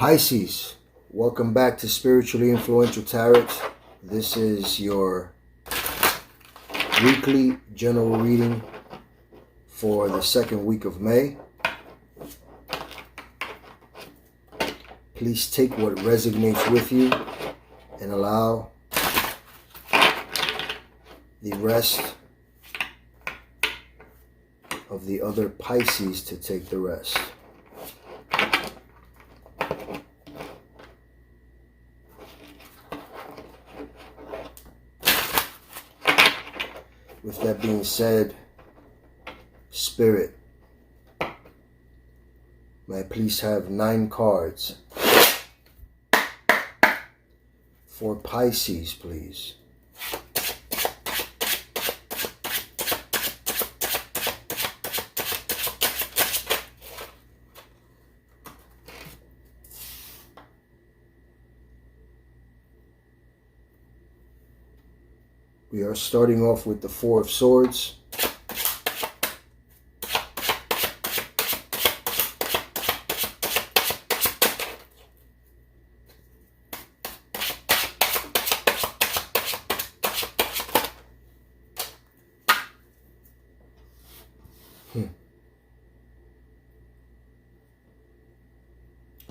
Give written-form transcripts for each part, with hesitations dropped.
Pisces, welcome back to Spiritually Influential Tarot. This is your weekly general reading for the second week of May. Please take what resonates with you and allow the rest of the other Pisces to take the rest. With that being said, Spirit, may I please have 9 cards for Pisces, please. We are starting off with the 4 of Swords.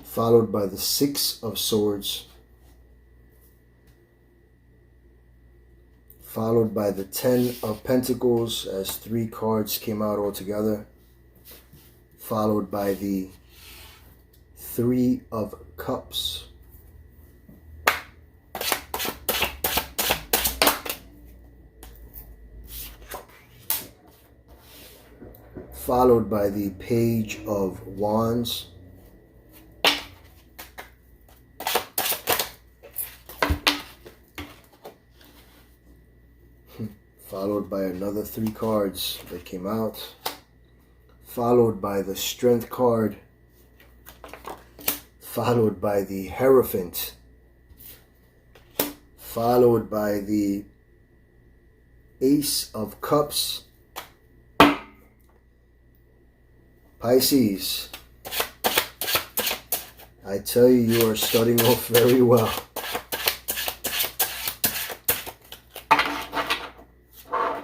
Followed by the 6 of Swords. Followed by the 10 of Pentacles, as 3 cards came out altogether. Followed by the 3 of Cups. Followed by the Page of Wands. Followed by another 3 cards that came out. Followed by the Strength card. Followed by the Hierophant. Followed by the Ace of Cups. Pisces, I tell you, you are starting off very well.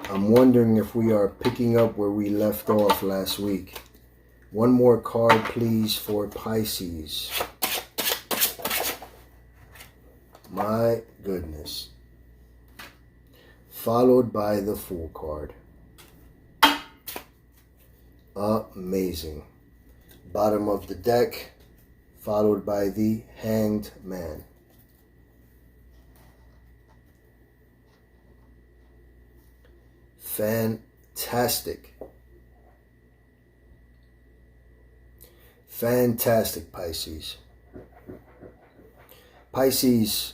I'm wondering if we are picking up where we left off last week. One more card, please, for Pisces. My goodness. Followed by the Fool card. Amazing. Bottom of the deck, followed by the Hanged Man. Fantastic. Fantastic, Pisces. Pisces,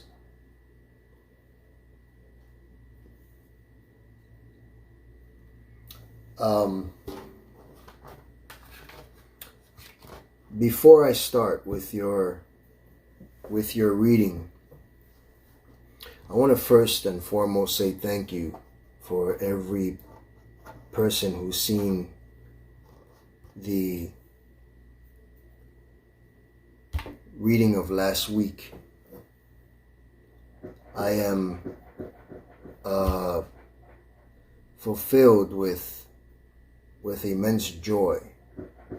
before I start with your reading, I want to first and foremost say thank you for every person who's seen the reading of last week. I am fulfilled with immense joy.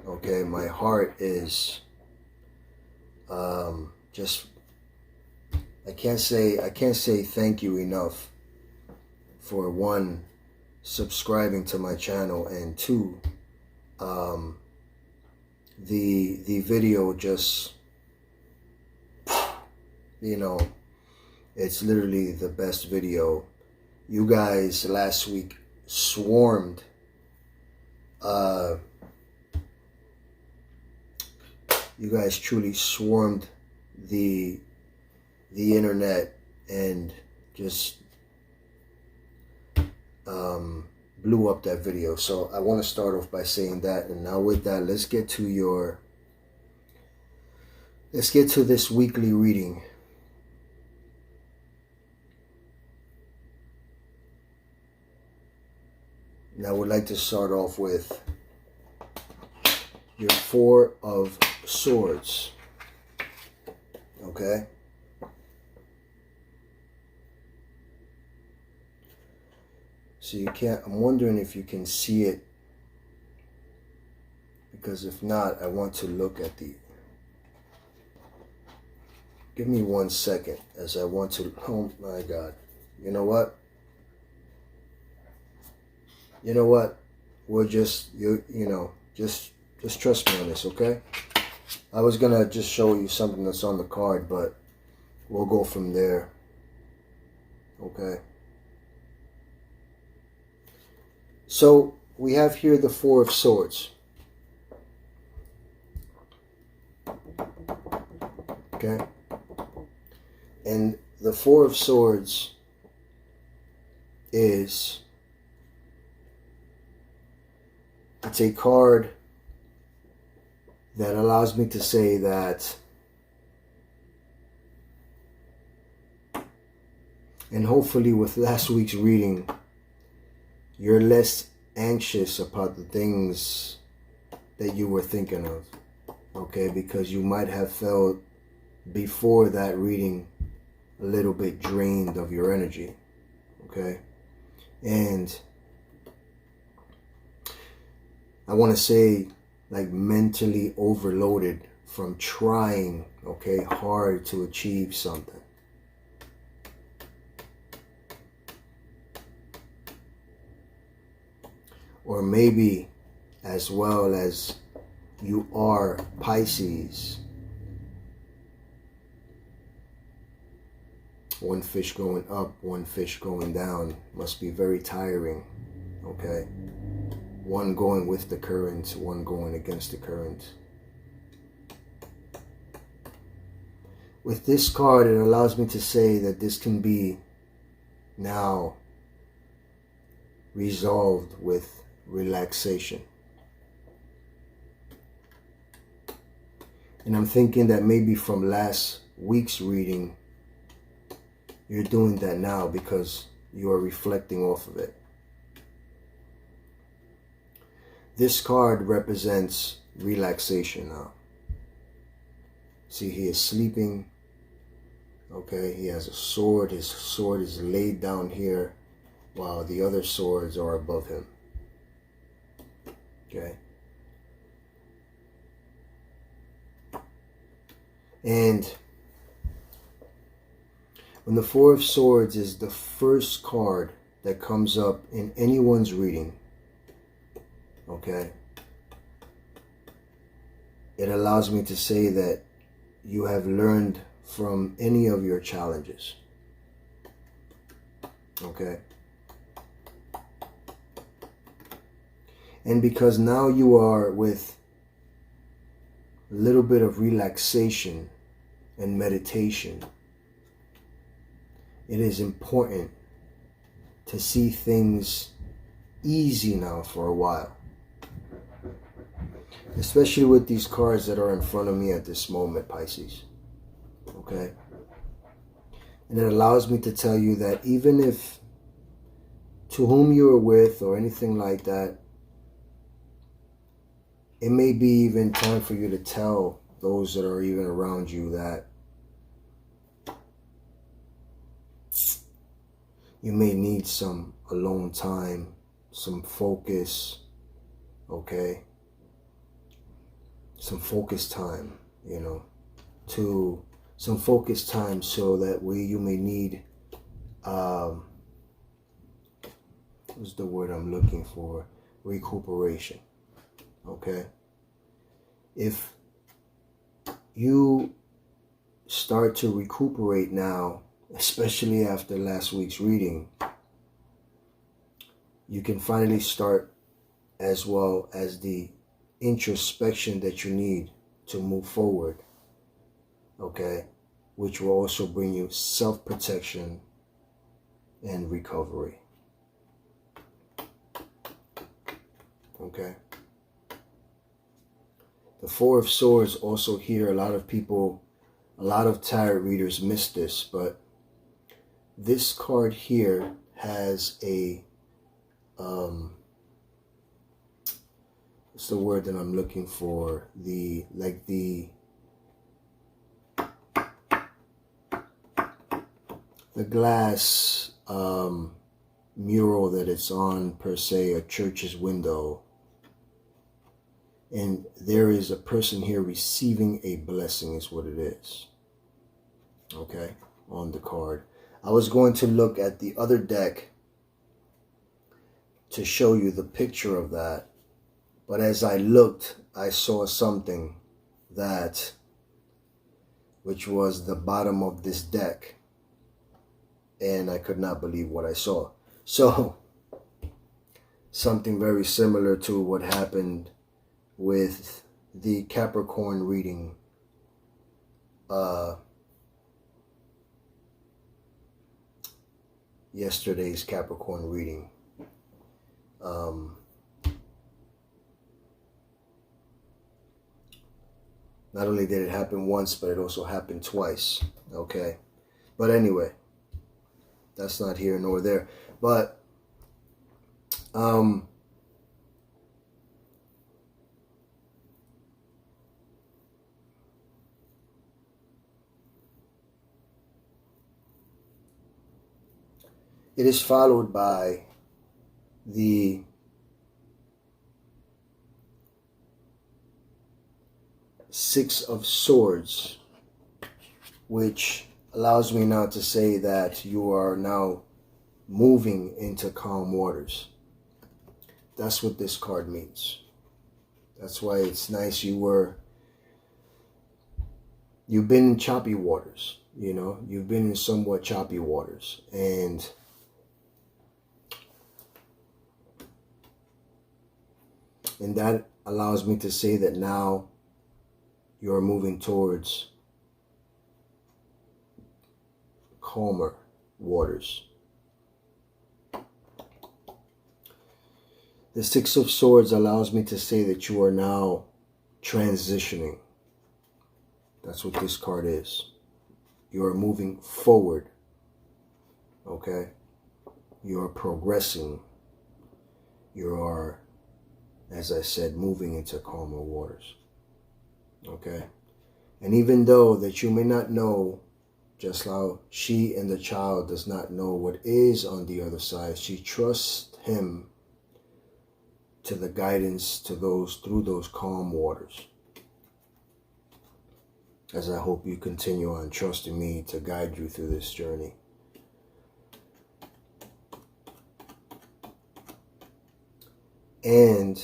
Okay, my heart is just, I can't say thank you enough for 1, subscribing to my channel, and 2, the video just, you know, it's literally the best video. You guys last week swarmed. You guys truly swarmed the internet and just blew up that video. So I want to start off by saying that. And now with that, let's get to this weekly reading. Now I would like to start off with your 4 of Swords. Okay? So you can't, I'm wondering if you can see it, because if not, I want to look at the, give me 1 second as I want to, oh my God. You know what? You know what? We'll just, just trust me on this, okay? I was going to just show you something that's on the card, but we'll go from there. Okay? So, we have here the Four of Swords. Okay? And the Four of Swords is, it's a card that allows me to say that, and hopefully with last week's reading, you're less anxious about the things that you were thinking of, okay? Because you might have felt before that reading a little bit drained of your energy, okay? And I want to say, like, mentally overloaded from trying, okay, hard to achieve something. Or maybe as well as you are Pisces. One fish going up, one fish going down must be very tiring, okay? One going with the current, one going against the current. With this card, it allows me to say that this can be now resolved with relaxation. And I'm thinking that maybe from last week's reading, you're doing that now because you are reflecting off of it. This card represents relaxation now. See, he is sleeping. Okay, he has a sword. His sword is laid down here while the other swords are above him. Okay. And when the Four of Swords is the first card that comes up in anyone's reading, okay, it allows me to say that you have learned from any of your challenges. Okay. And because now you are with a little bit of relaxation and meditation, it is important to see things easy now for a while. Especially with these cards that are in front of me at this moment, Pisces. Okay? And it allows me to tell you that even if to whom you are with or anything like that, it may be even time for you to tell those that are even around you that you may need some alone time, some focus, okay? Some focus time, you know, to some focus time so that you may need, what's the word I'm looking for? Recuperation, okay? If you start to recuperate now, especially after last week's reading, you can finally start as well as the introspection that you need to move forward, okay, which will also bring you self-protection and recovery, okay. The Four of Swords also here, a lot of tarot readers miss this, but this card here has a what's the word that I'm looking for? the glass mural that it's on, per se, a church's window. And there is a person here receiving a blessing is what it is. Okay, on the card. I was going to look at the other deck to show you the picture of that. But as I looked, I saw something that, which was the bottom of this deck. And I could not believe what I saw. So, something very similar to what happened with the Capricorn reading yesterday's Capricorn reading. Not only did it happen once, but it also happened twice. Okay, but anyway, that's not here nor there. But it is followed by the Six of Swords, which allows me now to say that you are now moving into calm waters. That's what this card means. That's why it's nice you've been in choppy waters, you know, you've been in somewhat choppy waters, and that allows me to say that now you're moving towards calmer waters. The Six of Swords allows me to say that you are now transitioning. That's what this card is. You are moving forward. Okay? You are progressing. You are, as I said, moving into calmer waters. Okay? And even though that you may not know, just how she and the child does not know what is on the other side, she trusts him to the guidance to those through those calm waters. As I hope you continue on trusting me to guide you through this journey. And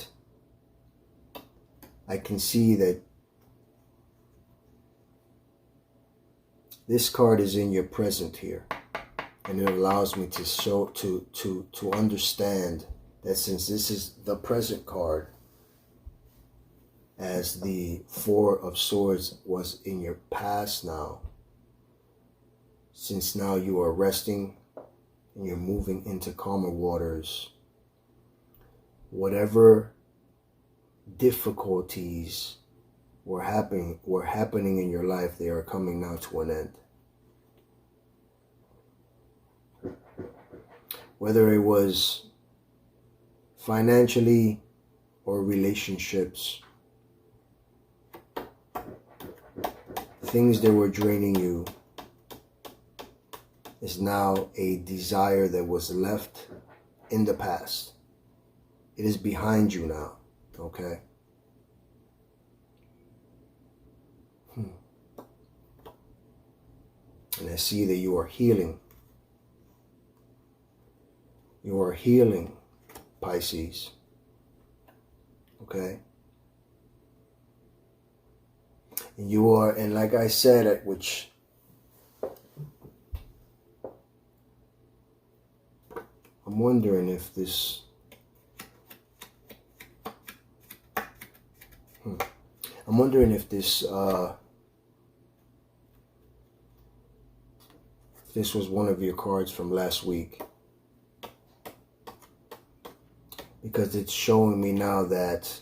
I can see that this card is in your present here. And it allows me to show to understand that since this is the present card, as the Four of Swords was in your past now, since now you are resting and you're moving into calmer waters, whatever difficulties were happening in your life, they are coming now to an end. Whether it was financially or relationships, things that were draining you is now a desire that was left in the past. It is behind you now, okay? And I see that you are healing. You are healing, Pisces. Okay? And you are, and like I said, which I'm wondering if this I'm wondering if this was one of your cards from last week. Because it's showing me now that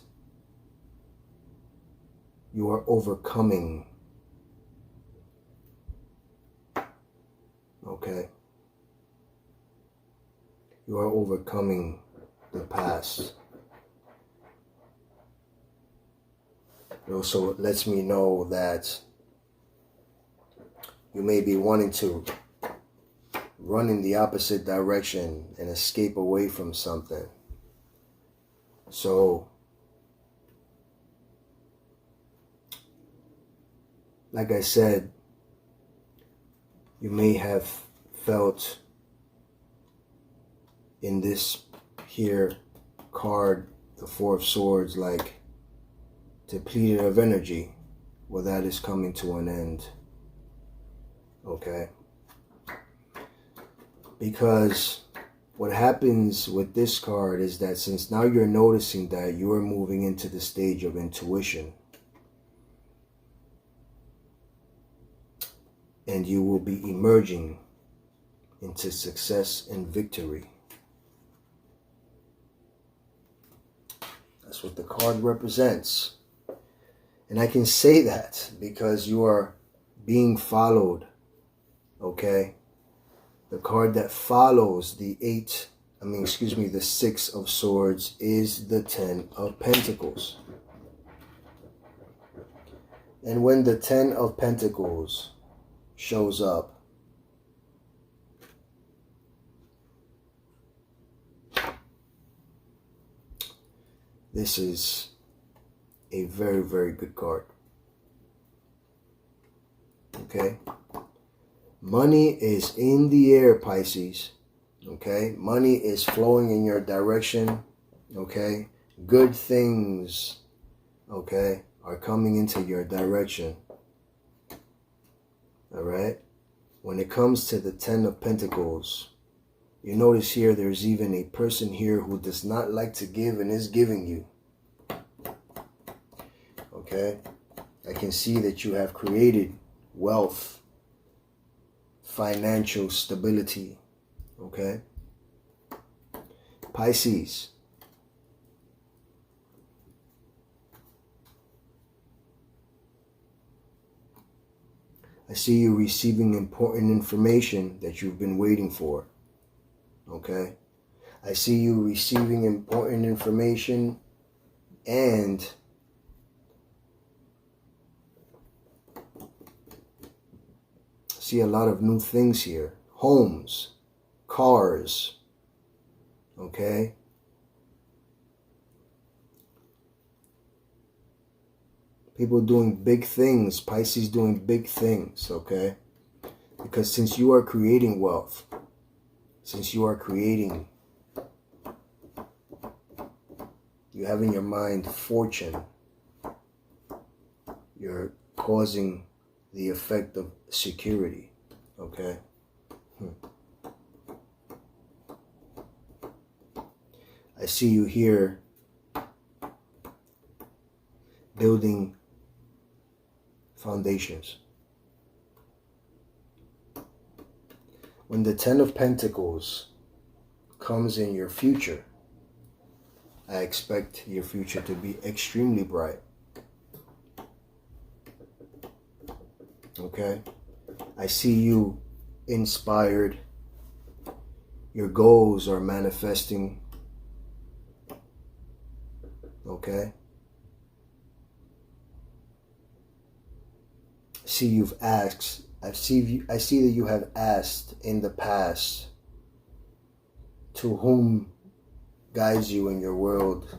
you are overcoming. Okay? You are overcoming the past. It also lets me know that you may be wanting to run in the opposite direction and escape away from something. So, like I said, you may have felt in this here card, the Four of Swords, like depleted of energy. Well, that is coming to an end. Okay? Because what happens with this card is that since now you're noticing that you are moving into the stage of intuition, and you will be emerging into success and victory. That's what the card represents. And I can say that because you are being followed, okay? The card that follows the the Six of Swords is the Ten of Pentacles. And when the Ten of Pentacles shows up, this is a very, very good card. Okay? Money is in the air, Pisces. Okay? Money is flowing in your direction. Okay? Good things, okay, are coming into your direction. All right? When it comes to the Ten of Pentacles, you notice here there's even a person here who does not like to give and is giving you. Okay? I can see that you have created wealth, financial stability. Okay? Pisces. I see you receiving important information that you've been waiting for. Okay? I see you receiving important information and see a lot of new things here. Homes, cars, okay? People doing big things, Pisces doing big things, okay? Because since you are creating wealth, since you are creating, you have in your mind fortune, you're causing the effect of security, okay? I see you here building foundations. When the Ten of Pentacles comes in your future, I expect your future to be extremely bright. Okay? I see you inspired. Your goals are manifesting. Okay? See you've asked. I see that you have asked in the past to whom guides you in your world.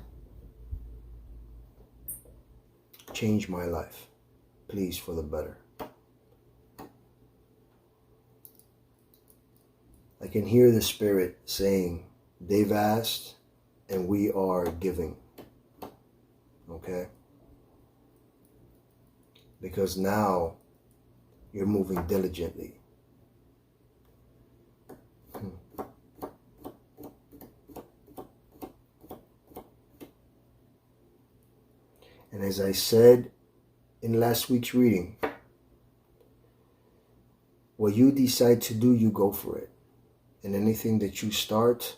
Change my life, please, for the better. I can hear the Spirit saying, they've asked and we are giving. Okay? Because now you're moving diligently. And as I said in last week's reading, what you decide to do, you go for it. And anything that you start,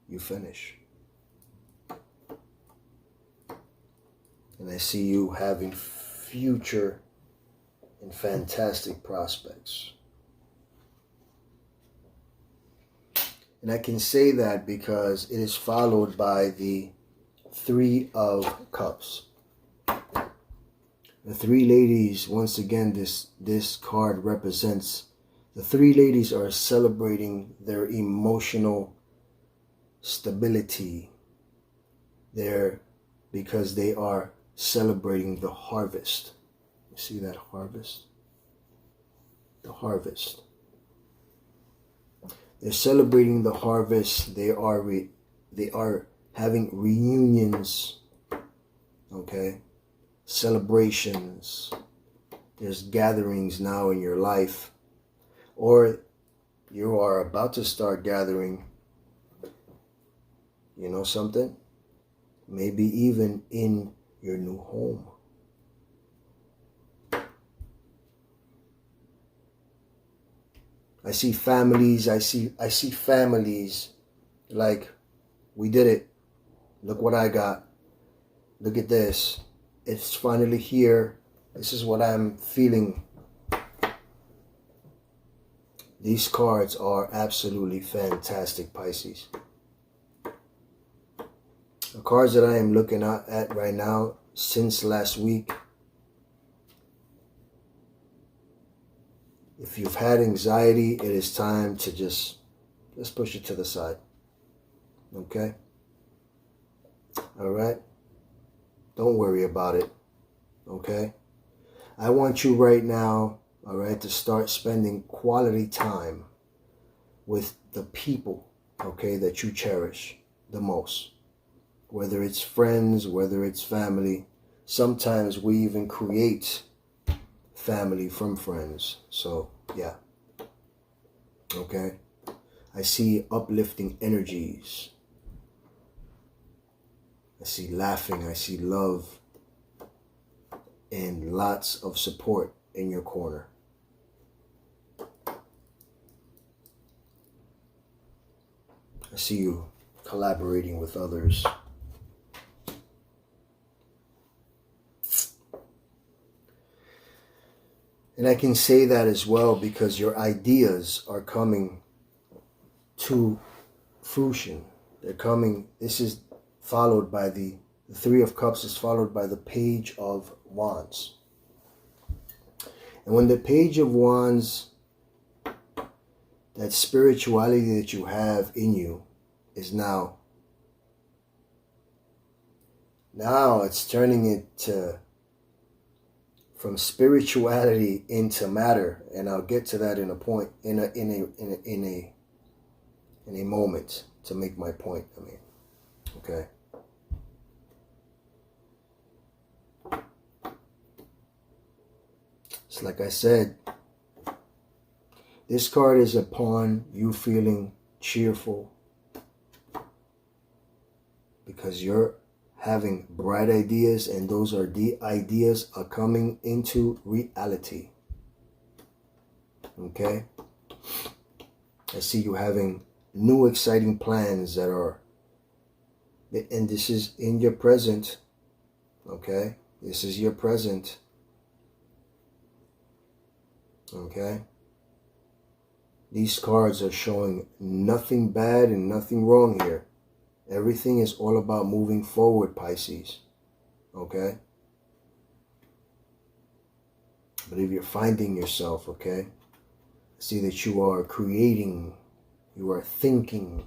you finish. And I see you having future and fantastic prospects. And I can say that because it is followed by the Three of Cups. The three ladies, once again, this card represents The three ladies are celebrating their emotional stability there because they are celebrating the harvest. You see that harvest? The harvest. They're celebrating the harvest. They are having reunions, okay? Celebrations. There's gatherings now in your life, or you are about to start gathering, you know something? Maybe even in your new home. I see families, I see families like, we did it. Look what I got. Look at this. It's finally here. This is what I'm feeling. These cards are absolutely fantastic, Pisces. The cards that I am looking at right now since last week. If you've had anxiety, it is time to just push it to the side. Okay? All right? Don't worry about it. Okay? I want you right now, all right, to start spending quality time with the people, okay, that you cherish the most. Whether it's friends, whether it's family. Sometimes we even create family from friends. So, yeah. Okay? I see uplifting energies. I see laughing. I see love. And lots of support in your corner. I see you collaborating with others. And I can say that as well because your ideas are coming to fruition. They're coming. This is followed by the Three of Cups is followed by the Page of Wands. And when the Page of Wands, that spirituality that you have in you is now it's turning it to from spirituality into matter, and I'll get to that in a moment to make my point. Okay. It's like I said, this card is upon you feeling cheerful because you're having bright ideas, and those are the ideas are coming into reality. Okay? I see you having new exciting plans that are, and this is in your present. Okay? This is your present. Okay? These cards are showing nothing bad and nothing wrong here. Everything is all about moving forward, Pisces. Okay? But if you're finding yourself, okay, I see that you are creating, you are thinking.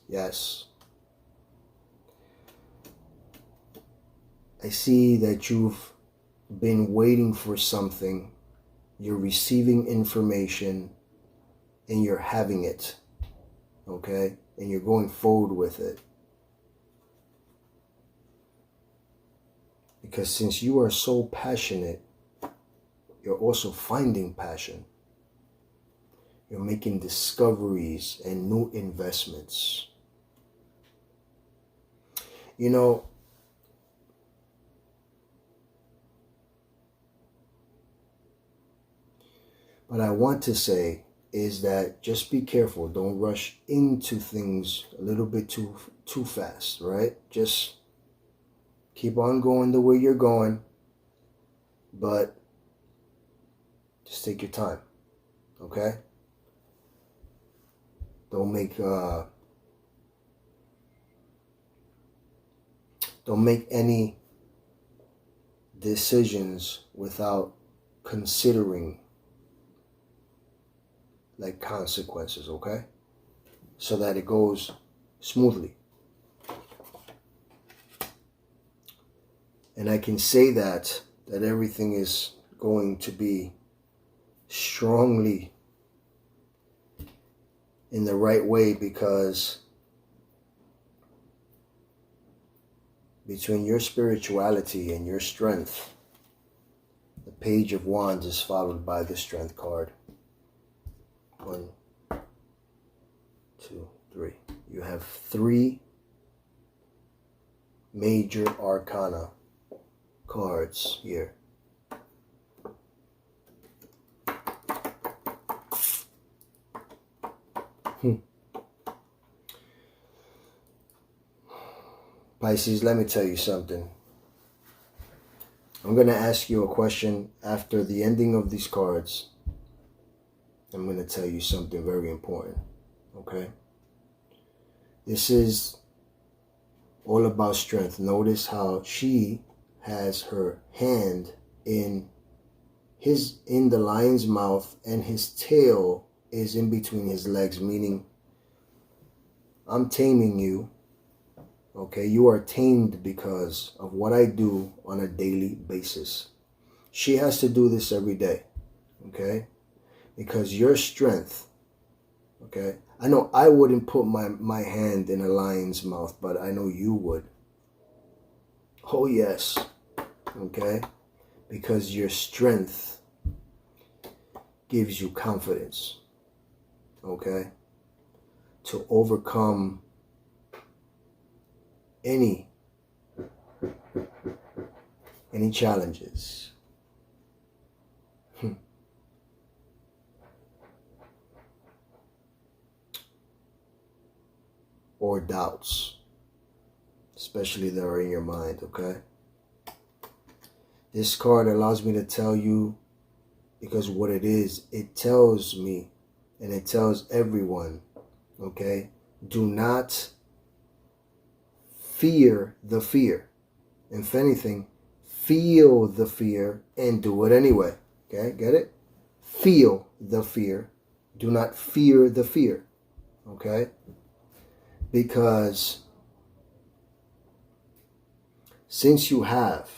Yes. I see that you've been waiting for something. You're receiving information and you're having it. Okay? And you're going forward with it. Because since you are so passionate, you're also finding passion. You're making discoveries and new investments. You know, what I want to say is that just be careful. Don't rush into things a little bit too fast, right? Just keep on going the way you're going, but just take your time, okay? Don't make any decisions without considering like consequences, okay? So that it goes smoothly. And I can say that everything is going to be strongly in the right way, because between your spirituality and your strength, the Page of Wands is followed by the Strength card. 1, 2, 3. You have 3 major arcana cards here. Pisces, let me tell you something. I'm going to ask you a question after the ending of these cards. I'm going to tell you something very important, okay? This is all about strength. Notice how she has her hand in the lion's mouth and his tail is in between his legs, meaning I'm taming you. Okay, you are tamed because of what I do on a daily basis. She has to do this every day, okay? Because your strength, okay? I know I wouldn't put my hand in a lion's mouth, but I know you would. Oh, yes, okay? Because your strength gives you confidence, okay? To overcome any challenges. Or doubts, especially that are in your mind, okay? This card allows me to tell you, because what it is, it tells me and it tells everyone, okay? Do not fear the fear. If anything, feel the fear and do it anyway. Okay, get it? Feel the fear. Do not fear the fear. Okay? Because since you have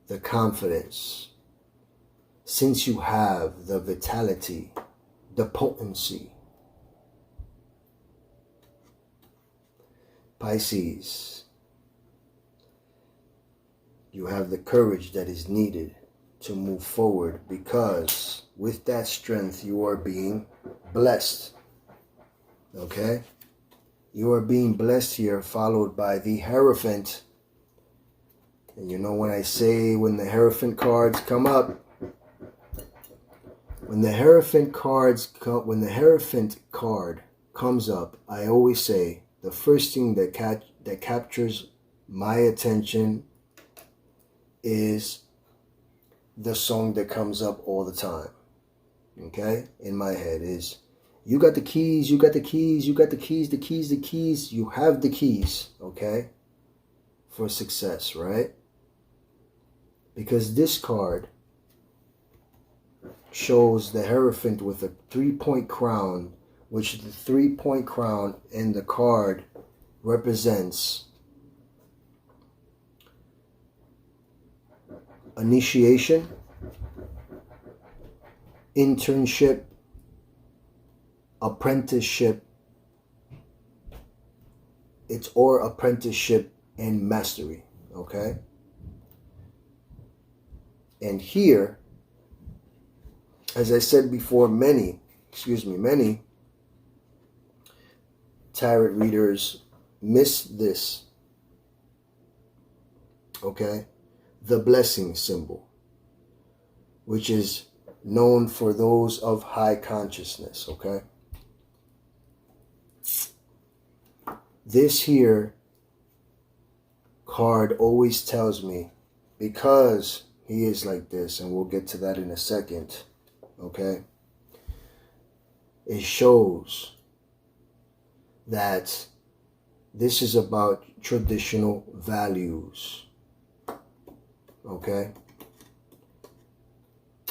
the confidence, since you have the vitality, the potency, Pisces, you have the courage that is needed to move forward, because with that strength you are being blessed. Okay? You are being blessed here, followed by the Hierophant. And you know when I say when the Hierophant cards come up, when the Hierophant card comes up, I always say the first thing that captures my attention is the song that comes up all the time, okay, in my head is, you got the keys, you got the keys, you got the keys, the keys, the keys, you have the keys, okay, for success, right? Because this card shows the Hierophant with a 3-point crown, which the 3-point crown in the card represents initiation, internship, apprenticeship. It's or apprenticeship and mastery, okay? And here, as I said before, many tarot readers miss this, okay? The blessing symbol, which is known for those of high consciousness, okay? This here card always tells me, because he is like this, and we'll get to that in a second, okay? it shows that this is about traditional values. Okay?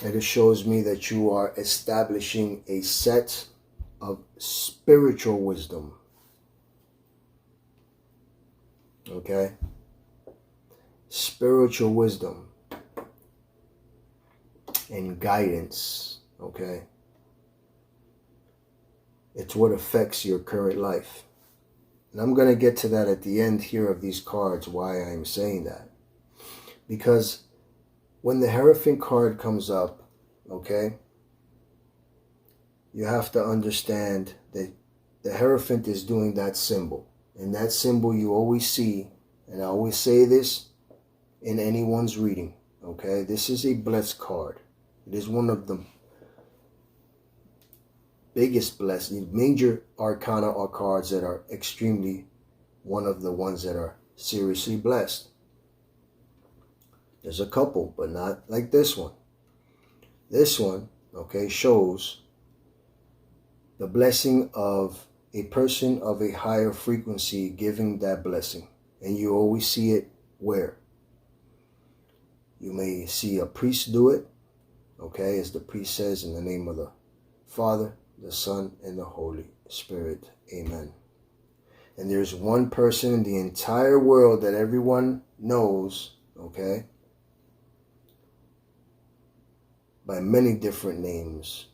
And it shows me that you are establishing a set of spiritual wisdom. Okay? Spiritual wisdom and guidance. Okay? It's what affects your current life. And I'm going to get to that at the end here of these cards, why I'm saying that. Because when the Hierophant card comes up, okay, you have to understand that the Hierophant is doing that symbol. And that symbol you always see, and I always say this in anyone's reading, okay, this is a blessed card. It is one of the biggest blessings. Major arcana are cards that are extremely, one of the ones that are seriously blessed. There's a couple, but not like this one. This one, okay, shows the blessing of a person of a higher frequency giving that blessing. And you always see it where? You may see a priest do it, okay, as the priest says, in the name of the Father, the Son, and the Holy Spirit. Amen. And there's one person in the entire world that everyone knows, okay, by many different names,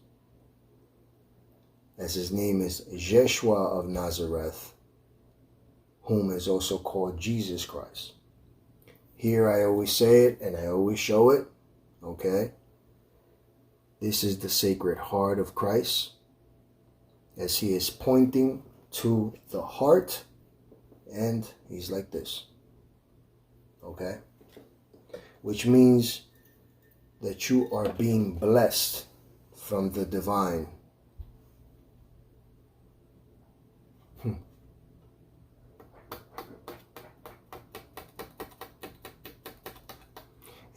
as his name is Yeshua of Nazareth, whom is also called Jesus Christ. Here I always say it and I always show it, okay? This is the Sacred Heart of Christ, as he is pointing to the heart, and he's like this, okay? Which means that you are being blessed from the divine.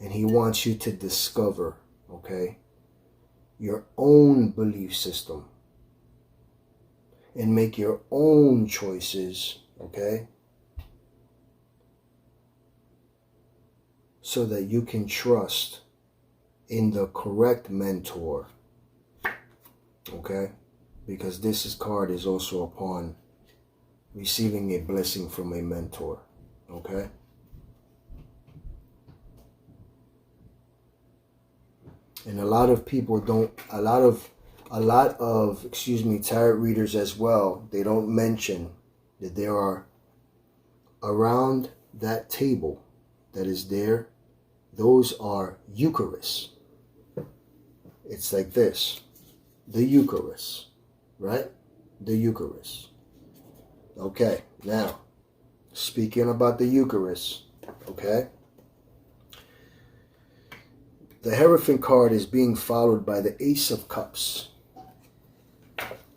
And he wants you to discover, okay, your own belief system and make your own choices, okay, so that you can trust in the correct mentor, okay, because this card is also upon receiving a blessing from a mentor, okay. And a lot of people don't, a lot of tarot readers as well, they don't mention that there are around that table that is there, those are Eucharists. It's like this, the Eucharist, right? The Eucharist. Okay, now, speaking about the Eucharist, okay? The Hierophant card is being followed by the Ace of Cups.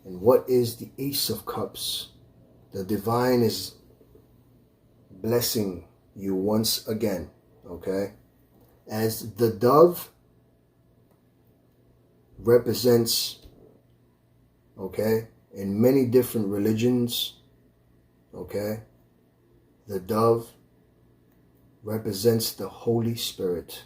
And what is the Ace of Cups? The divine is blessing you once again, okay? As the dove represents, okay, in many different religions, okay, the dove represents the Holy Spirit.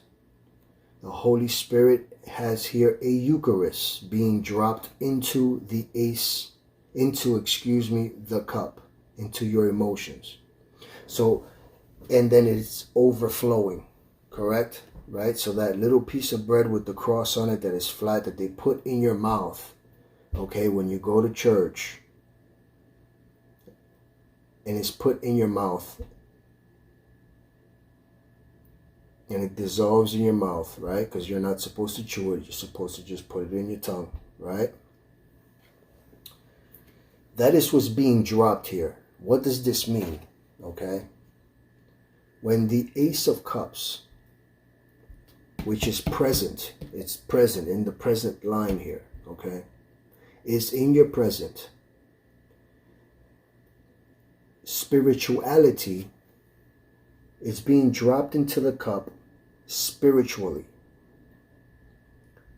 The Holy Spirit has here a Eucharist being dropped into the ace, the cup, into your emotions. So, and then it's overflowing, correct? Right? So that little piece of bread with the cross on it that is flat that they put in your mouth, okay, when you go to church, and it's put in your mouth, and it dissolves in your mouth, right? Because you're not supposed to chew it. You're supposed to just put it in your tongue, right? That is what's being dropped here. What does this mean, okay? When the Ace of Cups, which is present, it's present in the present line here, okay, is in your present. Spirituality is being dropped into the cup spiritually,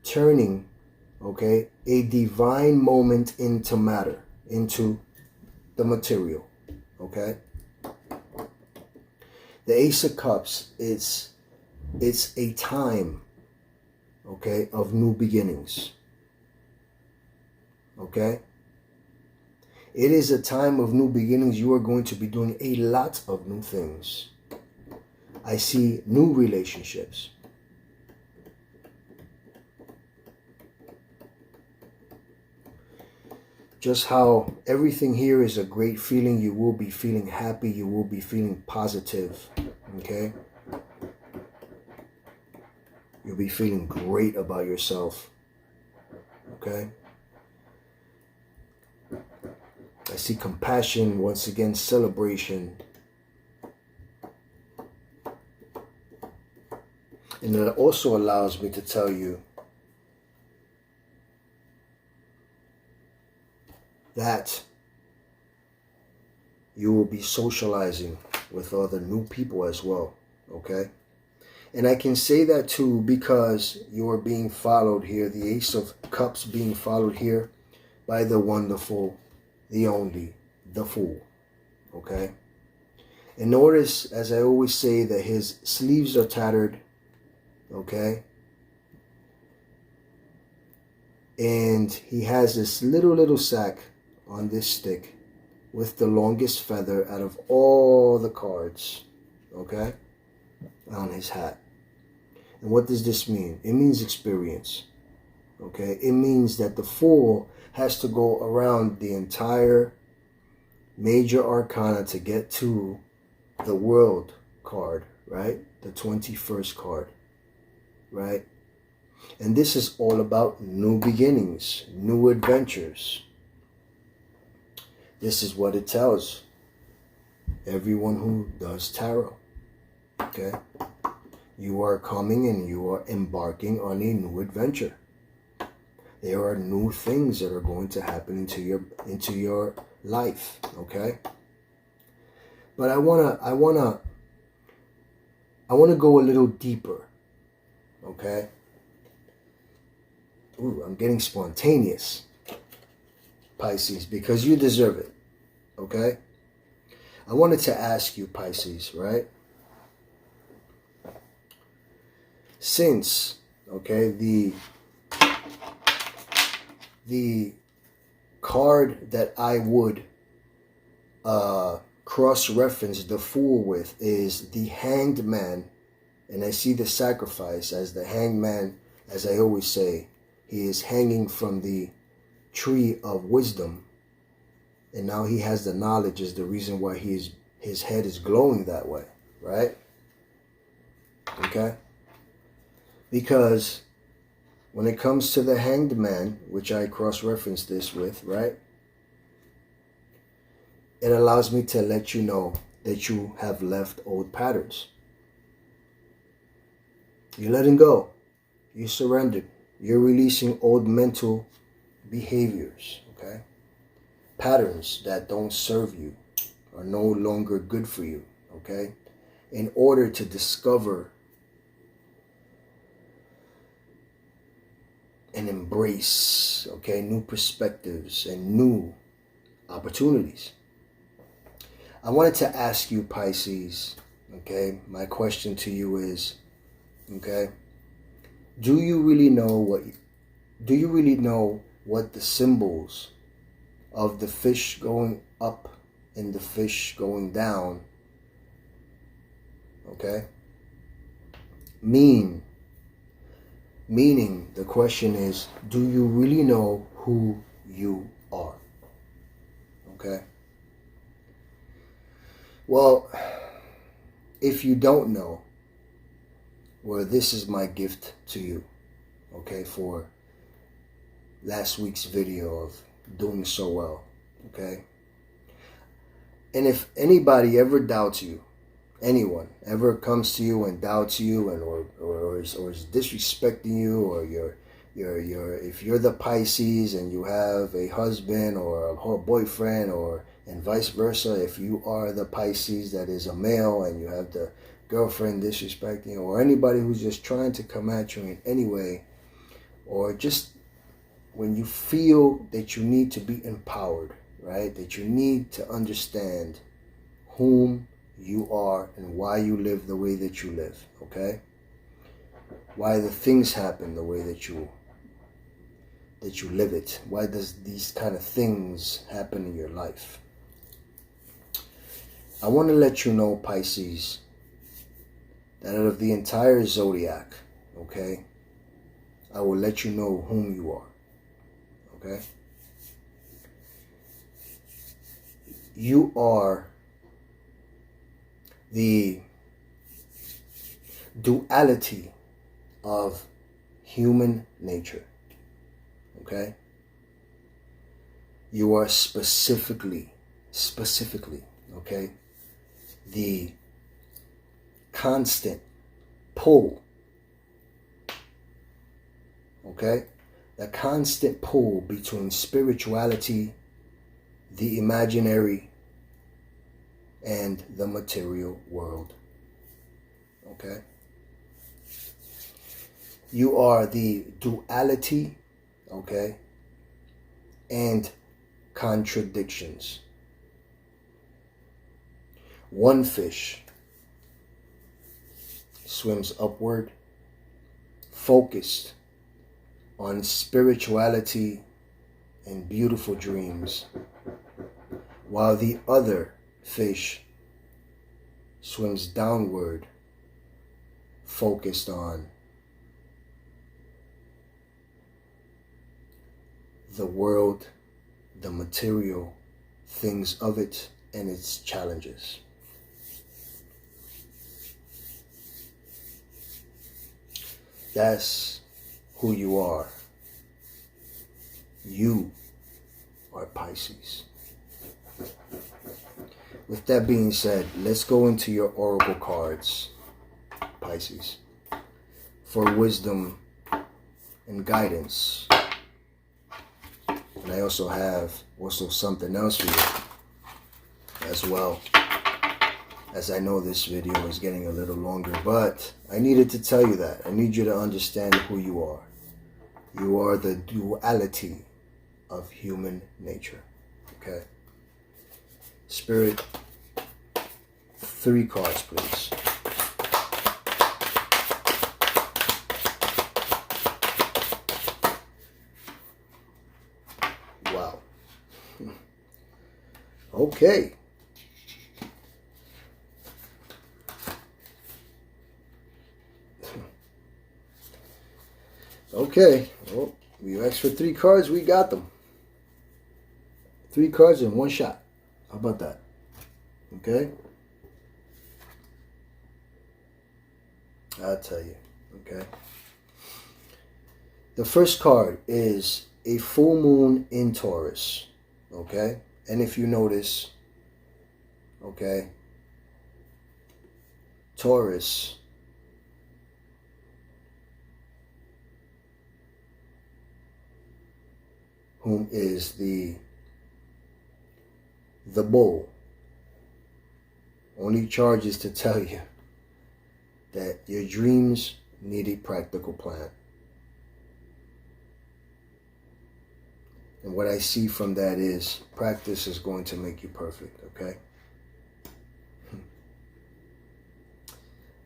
turning Okay? A divine moment into matter, into the material. Okay? The Ace of Cups, it's a time, okay, of new beginnings. Okay? It is a time of new beginnings. You are going to be doing a lot of new things. I see new relationships. Just how everything here is a great feeling. You will be feeling happy. You will be feeling positive. Okay? You'll be feeling great about yourself. Okay? I see compassion, once again, celebration. And it also allows me to tell you that you will be socializing with other new people as well, okay? And I can say that too because you are being followed here, the Ace of Cups being followed here by the wonderful, the only, the Fool, okay? And notice, as I always say, that his sleeves are tattered, okay? And he has this little sack on this stick with the longest feather out of all the cards, okay, on his hat. And what does this mean? It means experience, okay? It means that the Fool has to go around the entire major arcana to get to the World card, right? The 21st card, right? And this is all about new beginnings, new adventures. This is what it tells everyone who does tarot, okay? You are coming and you are embarking on a new adventure. There are new things that are going to happen into your life, okay? But I wanna go a little deeper, okay? Ooh, I'm getting spontaneous, Pisces, because you deserve it, okay? I wanted to ask you, Pisces, right? Since, okay, the card that I would cross-reference the Fool with is the Hanged Man, and I see the Sacrifice as the Hanged Man, as I always say, he is hanging from the tree of wisdom, and now he has the knowledge is the reason why his head is glowing that way, right? Okay? Because when it comes to the Hanged Man, which I cross-reference this with, right? It allows me to let you know that you have left old patterns. You're letting go. You surrendered. You're releasing old mental behaviors, okay? Patterns that don't serve you, are no longer good for you, okay? In order to discover and embrace, okay, new perspectives and new opportunities. I wanted to ask you, Pisces, okay, my question to you is, okay, do you really know what the symbols of the fish going up and the fish going down, okay, meaning the question is, do you really know who you are? Okay? Well, if you don't know, well, this is my gift to you, okay, for last week's video of doing so well, okay? And if anybody ever doubts you, anyone ever comes to you and doubts you and or is disrespecting you, or if you're the Pisces and you have a husband or a boyfriend, or and vice versa, if you are the Pisces that is a male and you have the girlfriend disrespecting you, or anybody who's just trying to come at you in any way, or just when you feel that you need to be empowered, right? That you need to understand whom you are and why you live the way that you live, okay? Why the things happen the way that you live it. Why does these kind of things happen in your life? I want to let you know, Pisces, that out of the entire zodiac, okay, I will let you know whom you are, okay? You are the duality of human nature, okay? You are specifically, okay, the constant pull, okay? The constant pull between spirituality, the imaginary, and the material world, okay? You are the duality, okay, and contradictions. One fish swims upward, focused on spirituality and beautiful dreams, while the other fish swims downward, focused on the world, the material things of it, and its challenges. That's who you are. You are Pisces. With that being said, let's go into your oracle cards, Pisces, for wisdom and guidance. And I also have something else for you as well, as I know this video is getting a little longer, but I needed to tell you that. I need you to understand who you are. You are the duality of human nature, okay? Spirit, 3 cards, please. Wow. Okay. Okay. Well, we asked for 3 cards. We got them. 3 cards in one shot. How about that? Okay. I'll tell you. Okay. The first card is a full moon in Taurus. Okay. And if you notice, okay, Taurus whom is the bull, only charges to tell you that your dreams need a practical plan. And what I see from that is practice is going to make you perfect, okay?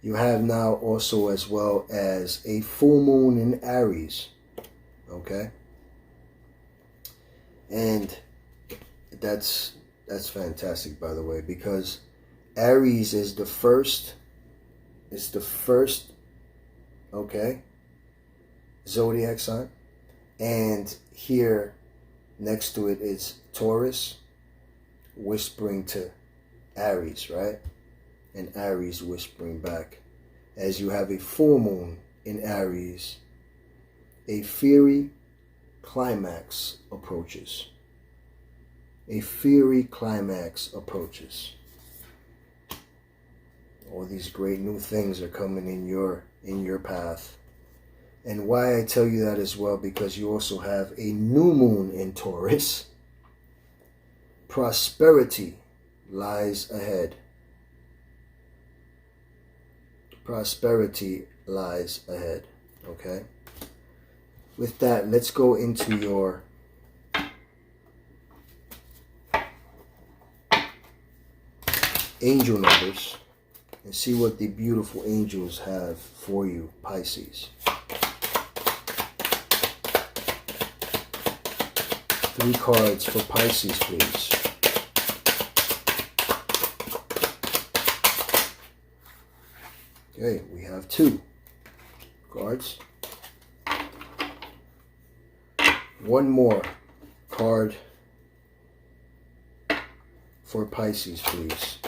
You have now also as well as a full moon in Aries, okay? And that's fantastic, by the way, because Aries is the first, okay, zodiac sign. And here next to it is Taurus, whispering to Aries, right? And Aries whispering back. As you have a full moon in Aries, a fiery climax approaches. A fiery climax approaches. All these great new things are coming in your path. And why I tell you that as well, because you also have a new moon in Taurus. Prosperity lies ahead. Prosperity lies ahead, okay? with that, let's go into your angel numbers and see what the beautiful angels have for you, Pisces. 3 cards for Pisces, please. Okay, we have 2 cards. 1 more card for Pisces, please.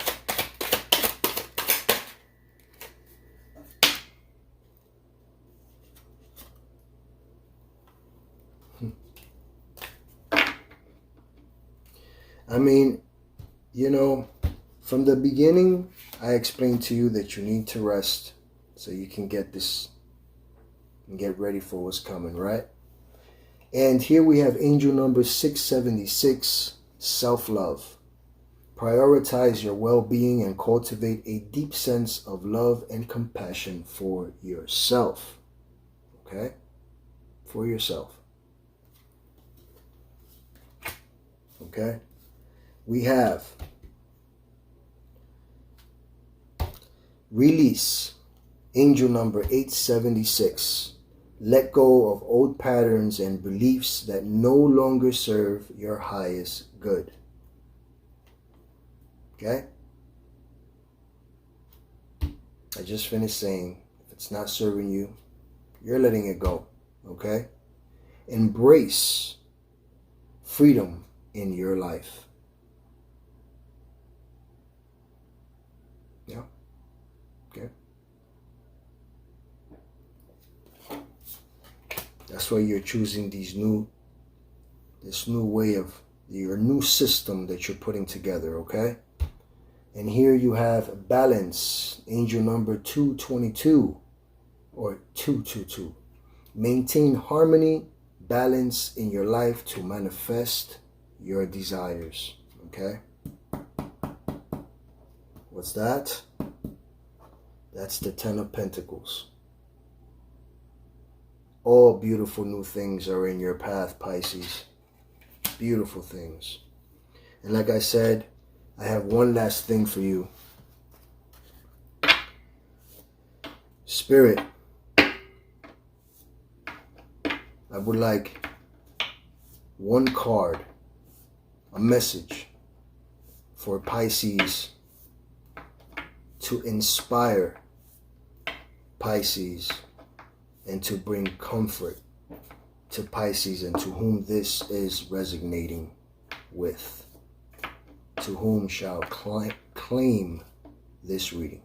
I mean, you know, from the beginning, I explained to you that you need to rest so you can get this and get ready for what's coming, right? And here we have angel number 676, self-love. Prioritize your well-being and cultivate a deep sense of love and compassion for yourself. Okay? For yourself. Okay? We have release, angel number 876. Let go of old patterns and beliefs that no longer serve your highest good. Okay? I just finished saying, if it's not serving you, you're letting it go. Okay? Embrace freedom in your life. Yeah. Okay. That's why you're choosing this new way of your new system that you're putting together, okay? And here you have balance, angel number 222 or 222. Maintain harmony, balance in your life to manifest your desires, okay? What's that? That's the 10 of Pentacles. All beautiful new things are in your path, Pisces. Beautiful things. And like I said, I have one last thing for you. Spirit, I would like 1 card, a message for Pisces to inspire Pisces and to bring comfort to Pisces and to whom this is resonating with. To whom shall claim this reading.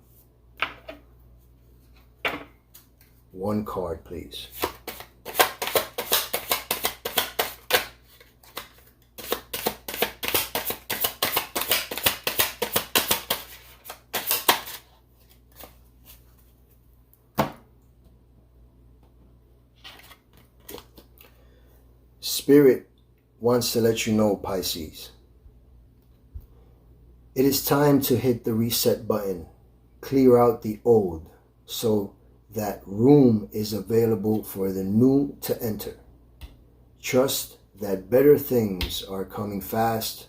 1 card, please. Spirit wants to let you know, Pisces, it is time to hit the reset button, clear out the old, so that room is available for the new to enter. Trust that better things are coming fast.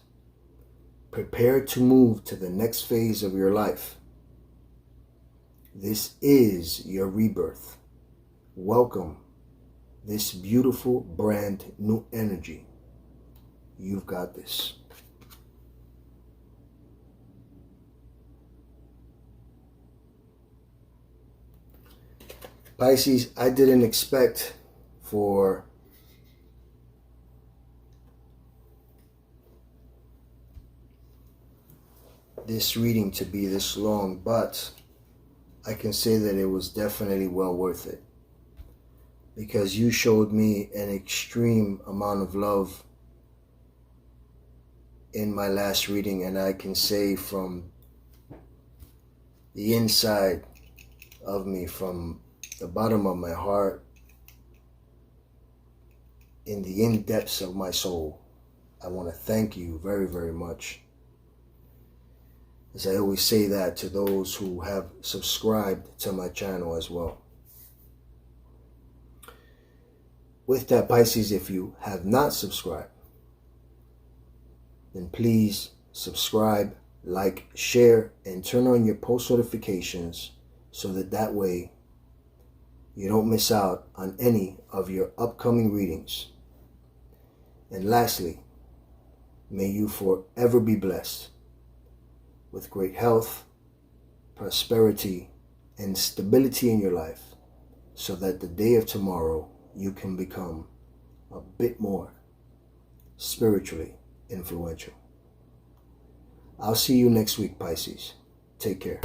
Prepare to move to the next phase of your life. This is your rebirth. Welcome this beautiful brand new energy. You've got this. Pisces, I didn't expect for this reading to be this long, but I can say that it was definitely well worth it, because you showed me an extreme amount of love in my last reading, and I can say from the inside of me, from the bottom of my heart, in the in-depths of my soul, I want to thank you very, very much. As I always say that to those who have subscribed to my channel as well. with that, Pisces, if you have not subscribed, then please subscribe, like, share, and turn on your post notifications so that way you don't miss out on any of your upcoming readings. And lastly, may you forever be blessed with great health, prosperity, and stability in your life, so that the day of tomorrow you can become a bit more spiritually influential. I'll see you next week, Pisces. Take care.